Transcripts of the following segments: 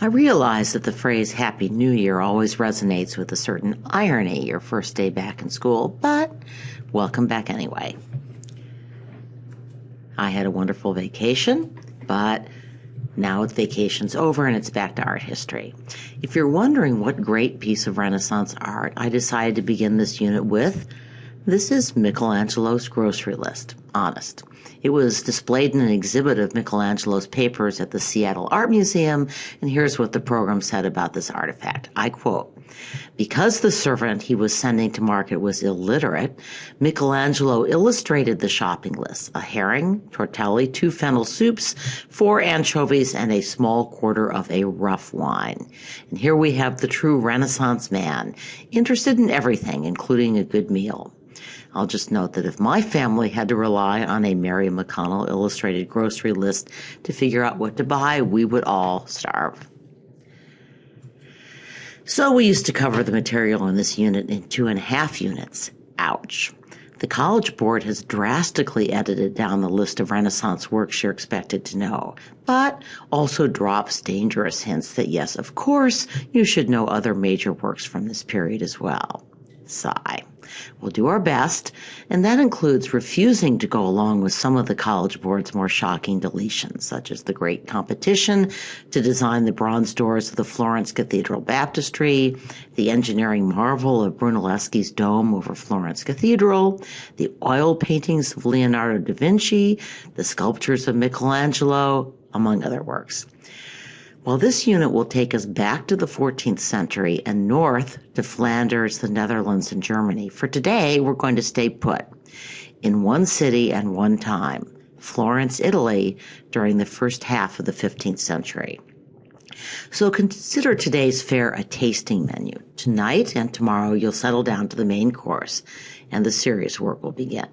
I realize that the phrase Happy New Year always resonates with a certain irony your first day back in school, but welcome back anyway. I had a wonderful vacation, but now vacation's over and it's back to art history. If you're wondering what great piece of Renaissance art I decided to begin this unit with, this is Michelangelo's grocery list. Honest. It was displayed in an exhibit of Michelangelo's papers at the Seattle Art Museum, and here's what the program said about this artifact. I quote, "Because the servant he was sending to market was illiterate, Michelangelo illustrated the shopping list: a herring, tortelli, 2 fennel soups, 4 anchovies, and a small quarter of a rough wine." And here we have the true Renaissance man, interested in everything, including a good meal. I'll just note that if my family had to rely on a Mary McConnell illustrated grocery list to figure out what to buy, we would all starve. So we used to cover the material in this unit in 2.5 units. Ouch. The College Board has drastically edited down the list of Renaissance works you're expected to know, but also drops dangerous hints that yes, of course, you should know other major works from this period as well. Sigh. We'll do our best, and that includes refusing to go along with some of the College Board's more shocking deletions, such as the great competition to design the bronze doors of the Florence Cathedral Baptistry, the engineering marvel of Brunelleschi's dome over Florence Cathedral, the oil paintings of Leonardo da Vinci, the sculptures of Michelangelo, among other works. Well, this unit will take us back to the 14th century and north to Flanders, the Netherlands, and Germany. For today, we're going to stay put in one city and one time, Florence, Italy, during the first half of the 15th century. So consider today's fare a tasting menu. Tonight and tomorrow, you'll settle down to the main course, and the serious work will begin.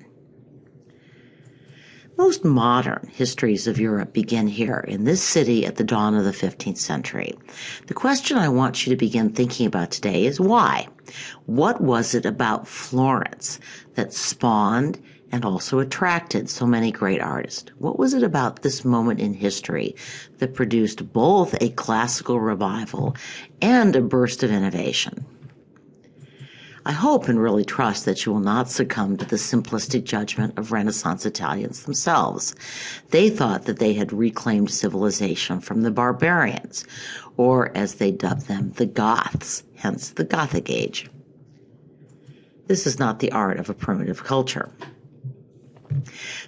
Most modern histories of Europe begin here, in this city at the dawn of the 15th century. The question I want you to begin thinking about today is why? What was it about Florence that spawned and also attracted so many great artists? What was it about this moment in history that produced both a classical revival and a burst of innovation? I hope and really trust that you will not succumb to the simplistic judgment of Renaissance Italians themselves. They thought that they had reclaimed civilization from the barbarians, or as they dubbed them, the Goths, hence the Gothic Age. This is not the art of a primitive culture.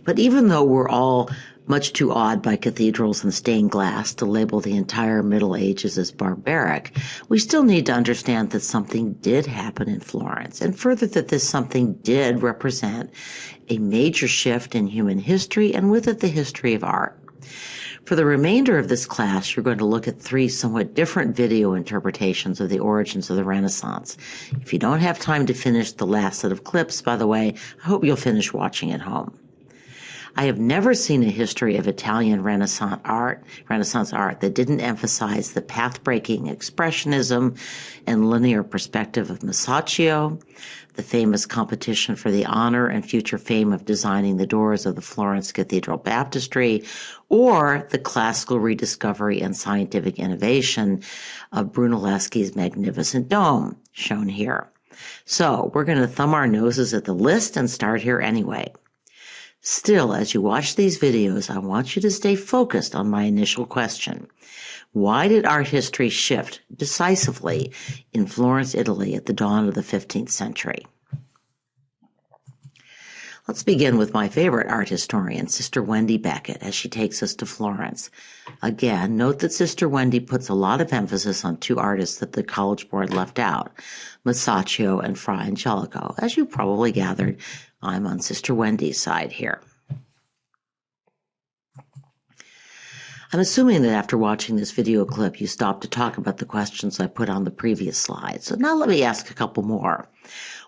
But even though we're all much too awed by cathedrals and stained glass to label the entire Middle Ages as barbaric, we still need to understand that something did happen in Florence, and further that this something did represent a major shift in human history and with it the history of art. For the remainder of this class, you're going to look at 3 somewhat different video interpretations of the origins of the Renaissance. If you don't have time to finish the last set of clips, by the way, I hope you'll finish watching at home. I have never seen a history of Italian Renaissance art that didn't emphasize the path-breaking expressionism and linear perspective of Masaccio, the famous competition for the honor and future fame of designing the doors of the Florence Cathedral Baptistry, or the classical rediscovery and scientific innovation of Brunelleschi's magnificent dome, shown here. So we're going to thumb our noses at the list and start here anyway. Still, as you watch these videos, I want you to stay focused on my initial question. Why did art history shift decisively in Florence, Italy at the dawn of the 15th century? Let's begin with my favorite art historian, Sister Wendy Becket, as she takes us to Florence. Again, note that Sister Wendy puts a lot of emphasis on 2 artists that the College Board left out, Masaccio and Fra Angelico. As you probably gathered, I'm on Sister Wendy's side here. I'm assuming that after watching this video clip, you stopped to talk about the questions I put on the previous slide. So now let me ask a couple more.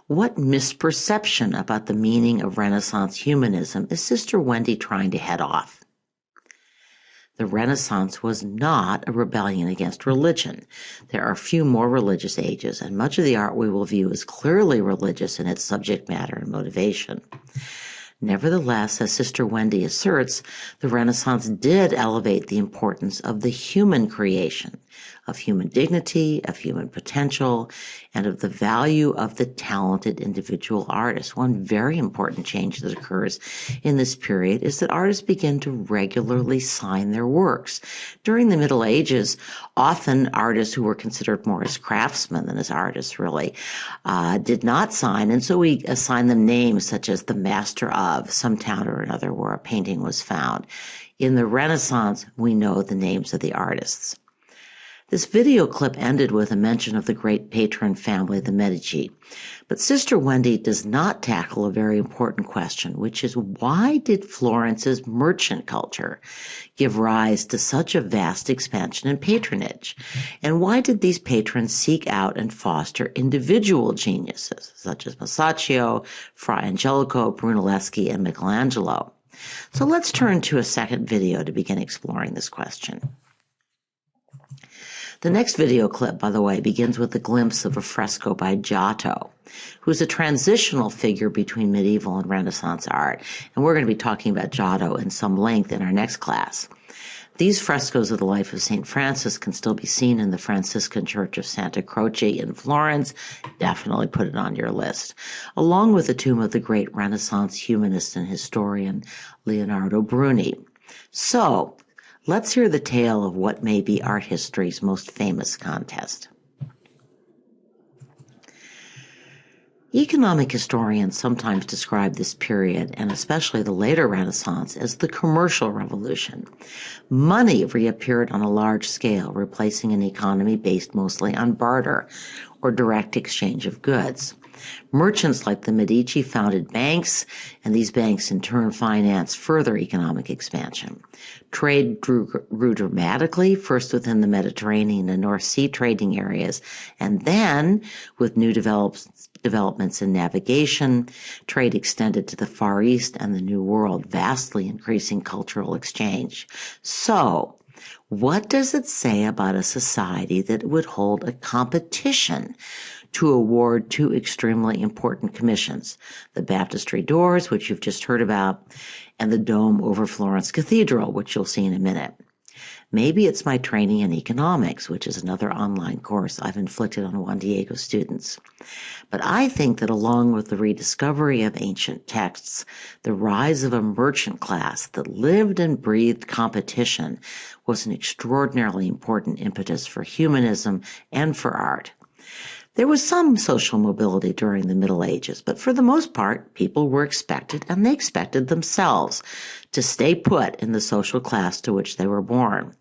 What misperception about the meaning of Renaissance humanism is Sister Wendy trying to head off? The Renaissance was not a rebellion against religion. There are few more religious ages, and much of the art we will view is clearly religious in its subject matter and motivation. Nevertheless, as Sister Wendy asserts, the Renaissance did elevate the importance of the human creation, of human dignity, of human potential, and of the value of the talented individual artist. One very important change that occurs in this period is that artists begin to regularly sign their works. During the Middle Ages, often artists who were considered more as craftsmen than as artists really did not sign, and so we assign them names such as the master of some town or another where a painting was found. In the Renaissance, we know the names of the artists. This video clip ended with a mention of the great patron family, the Medici. But Sister Wendy does not tackle a very important question, which is why did Florence's merchant culture give rise to such a vast expansion in patronage? And why did these patrons seek out and foster individual geniuses, such as Masaccio, Fra Angelico, Brunelleschi, and Michelangelo? So let's turn to a second video to begin exploring this question. The next video clip, by the way, begins with a glimpse of a fresco by Giotto, who's a transitional figure between medieval and Renaissance art. And we're going to be talking about Giotto in some length in our next class. These frescoes of the life of St. Francis can still be seen in the Franciscan Church of Santa Croce in Florence. Definitely put it on your list, along with the tomb of the great Renaissance humanist and historian Leonardo Bruni. So, let's hear the tale of what may be art history's most famous contest. Economic historians sometimes describe this period, and especially the later Renaissance, as the commercial revolution. Money reappeared on a large scale, replacing an economy based mostly on barter or direct exchange of goods. Merchants like the Medici founded banks, and these banks in turn financed further economic expansion. Trade grew dramatically, first within the Mediterranean and North Sea trading areas, and then, with new developments in navigation, trade extended to the Far East and the New World, vastly increasing cultural exchange. So, what does it say about a society that would hold a competition to award two extremely important commissions, the baptistry doors, which you've just heard about, and the dome over Florence Cathedral, which you'll see in a minute? Maybe it's my training in economics, which is another online course I've inflicted on Juan Diego students. But I think that along with the rediscovery of ancient texts, the rise of a merchant class that lived and breathed competition was an extraordinarily important impetus for humanism and for art. There was some social mobility during the Middle Ages, but for the most part, people were expected, and they expected themselves, to stay put in the social class to which they were born.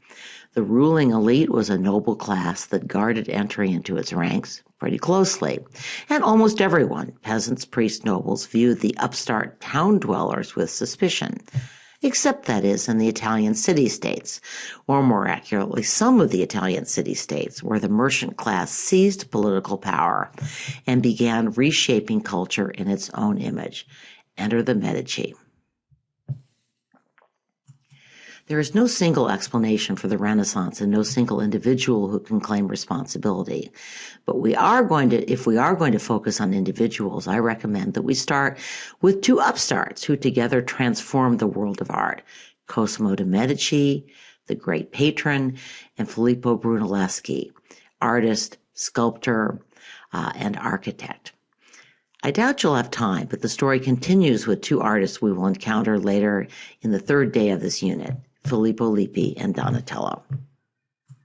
The ruling elite was a noble class that guarded entry into its ranks pretty closely, and almost everyone, peasants, priests, nobles, viewed the upstart town dwellers with suspicion. Except, that is, in the Italian city-states, or more accurately, some of the Italian city-states, where the merchant class seized political power and began reshaping culture in its own image. Enter the Medici. There is no single explanation for the Renaissance and no single individual who can claim responsibility. But if we are going to focus on individuals, I recommend that we start with two upstarts who together transformed the world of art: Cosimo de' Medici, the great patron, and Filippo Brunelleschi, artist, sculptor, and architect. I doubt you'll have time, but the story continues with two artists we will encounter later in the third day of this unit, Filippo Lippi and Donatello.